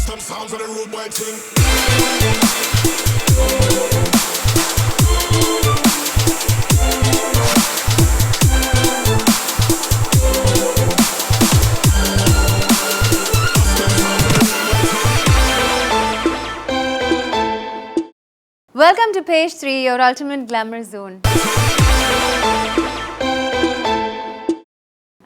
Custom sounds of the road boy thing. Welcome to Page 3, your ultimate glamour zone.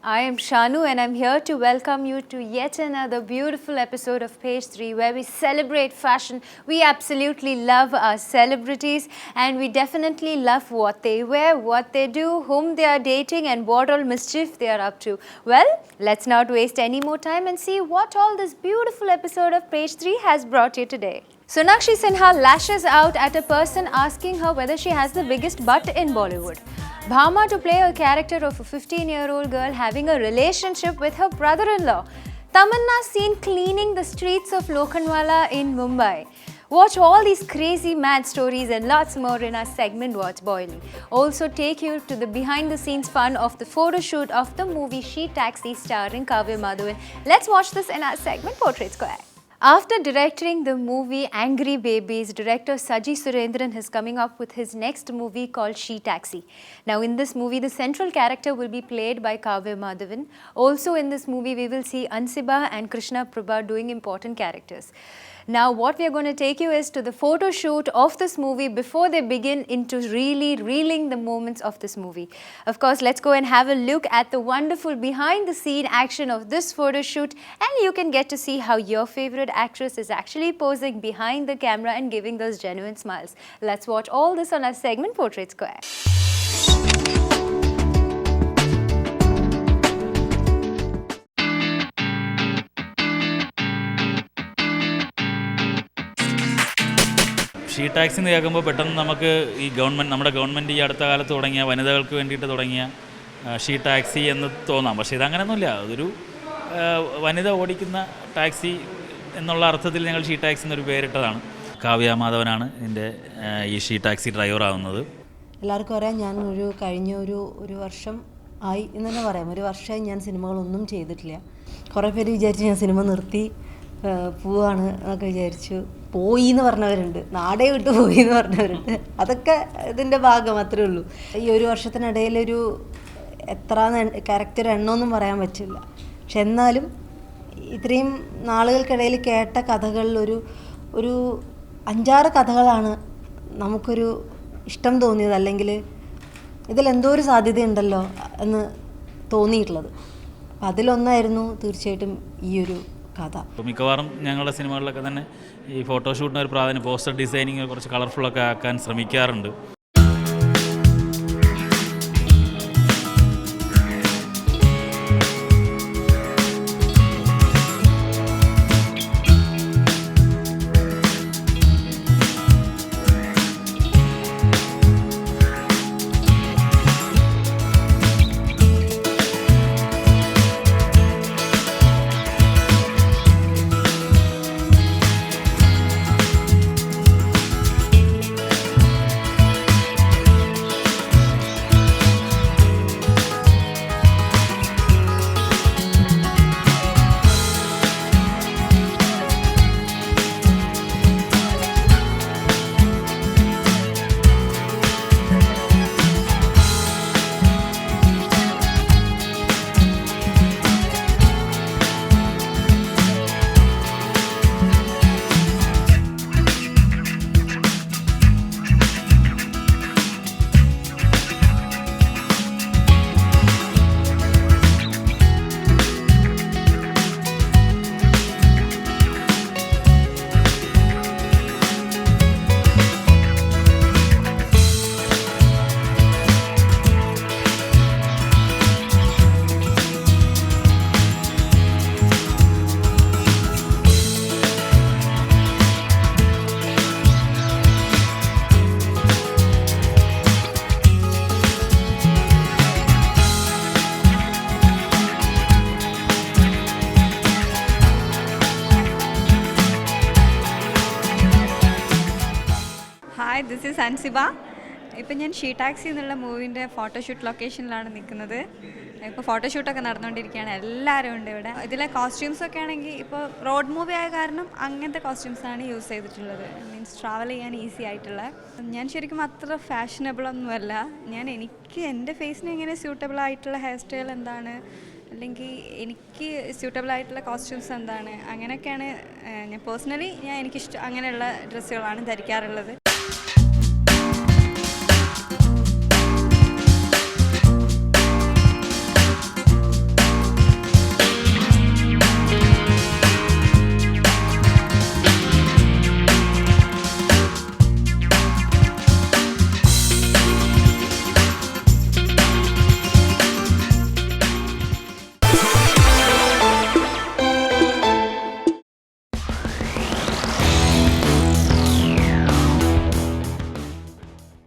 I am Shanu and I'm here to welcome you to yet another beautiful episode of Page 3 where we celebrate fashion. We absolutely love our celebrities and we definitely love what they wear, what they do, whom they are dating and what all mischief they are up to. Well, let's not waste any more time and see what all this beautiful episode of Page 3 has brought you today. Sonakshi Sinha lashes out at a person asking her whether she has the biggest butt in Bollywood. Bhama to play a character of a 15-year-old girl having a relationship with her brother-in-law. Tamanna seen cleaning the streets of Lokhandwala in Mumbai. Watch all these crazy mad stories and lots more in our segment What's Boiling. Also take you to the behind-the-scenes fun of the photo shoot of the movie She Taxi starring Kavya Madhavan. Let's watch this in our segment Portrait Square. After directing the movie Angry Babies, director Saji Surendran is coming up with his next movie called She Taxi. Now in this movie, the central character will be played by Kavya Madhavan. Also in this movie, we will see Ansiba and Krishna Prabha doing important characters. Now what we are going to take you is to the photo shoot of this movie before they begin into really reeling the moments of this movie. Of course, let's go and have a look at the wonderful behind the scene action of this photo shoot and you can get to see how your favorite actress is actually posing behind the camera and giving those genuine smiles. Let's watch all this on our segment Portrait Square. She taxi എന്ന് കേൾക്കുമ്പോൾ പെട്ടെന്ന് നമുക്ക് ഈ നമ്മുടെ government ഈ അടുത്ത കാലത്ത് തുടങ്ങിയ വനിതകൾക്ക് വേണ്ടിയിട്ട് തുടങ്ങിയ ഷീ ടാക്സി എന്ന് തോന്നാം. പക്ഷേ ഇതങ്ങനെയൊന്നുമില്ല. അതൊരു വനിത ഓടിക്കുന്ന ടാക്സി എന്നുള്ള അർത്ഥത്തിൽ ഞങ്ങൾ ഷീ ടാക്സി എന്നൊരു പേരിട്ടതാണ്. കാവ്യ മാധവനാണ് ഇതിൻ്റെ ഈ ഷീ ടാക്സി ഡ്രൈവറാകുന്നത്. എല്ലാവർക്കും അറിയാം, ഞാൻ കഴിഞ്ഞ ഒരു വർഷം ആയി എന്ന് തന്നെ പറയാം. ഒരു വർഷമായി ഞാൻ സിനിമകളൊന്നും ചെയ്തിട്ടില്ല. കുറേ പേര് വിചാരിച്ചു ഞാൻ സിനിമ നിർത്തി പോവാണ് എന്നൊക്കെ വിചാരിച്ചു. പോയി എന്ന് പറഞ്ഞവരുണ്ട്, നാടേ വിട്ട് പോയി എന്ന് പറഞ്ഞവരുണ്ട്. അതൊക്കെ ഇതിൻ്റെ ഭാഗം അത്രേ ഉള്ളൂ. ഈ ഒരു വർഷത്തിനിടയിലൊരു എത്ര ക്യാരക്ടർ എണ്ണമൊന്നും പറയാൻ പറ്റില്ല. പക്ഷെ എന്നാലും ഇത്രയും നാളുകൾക്കിടയിൽ കേട്ട കഥകളിൽ ഒരു 5-6 കഥകളാണ് നമുക്കൊരു ഇഷ്ടം തോന്നിയത്, അല്ലെങ്കിൽ ഇതിലെന്തോ ഒരു സാധ്യതയുണ്ടല്ലോ എന്ന് തോന്നിയിട്ടുള്ളത്. അതിലൊന്നായിരുന്നു തീർച്ചയായിട്ടും ഈ ഒരു കഥ. മിക്കവാറും ഞങ്ങളുടെ സിനിമകളിലൊക്കെ തന്നെ ഈ ഫോട്ടോഷൂട്ടിന് ഒരു പ്രാധാന്യം, പോസ്റ്റർ ഡിസൈനിങ് കുറച്ച് കളർഫുള്ളൊക്കെ ആക്കാൻ ശ്രമിക്കാറുണ്ട്. Hi, this is Ansiba. ഇപ്പം ഞാൻ ഷീ ടാക്സി എന്നുള്ള മൂവിൻ്റെ ഫോട്ടോഷൂട്ട് ലൊക്കേഷനിലാണ് നിൽക്കുന്നത്. ഇപ്പോൾ ഫോട്ടോഷൂട്ടൊക്കെ നടന്നുകൊണ്ടിരിക്കുകയാണ്. എല്ലാവരും ഉണ്ട് ഇവിടെ. ഇതിലെ കോസ്റ്റ്യൂംസൊക്കെ ആണെങ്കിൽ ഇപ്പോൾ റോഡ് മൂവി ആയ കാരണം അങ്ങനത്തെ കോസ്റ്റ്യൂംസാണ് യൂസ് ചെയ്തിട്ടുള്ളത്. മീൻസ് ട്രാവൽ ചെയ്യാൻ ഈസി ആയിട്ടുള്ള. ഞാൻ ശരിക്കും അത്ര ഫാഷനബിളൊന്നുമല്ല. എനിക്ക് എൻ്റെ ഫേസിന് എങ്ങനെ സ്യൂട്ടബിൾ ആയിട്ടുള്ള ഹെയർ സ്റ്റൈൽ എന്താണ്, അല്ലെങ്കിൽ എനിക്ക് സ്യൂട്ടബിൾ ആയിട്ടുള്ള കോസ്റ്റ്യൂംസ് എന്താണ്, അങ്ങനെയൊക്കെയാണ് ഞാൻ പേഴ്സണലി എനിക്കിഷ്ടം അങ്ങനെയുള്ള ഡ്രസ്സുകളാണ് ധരിക്കാറുള്ളത്.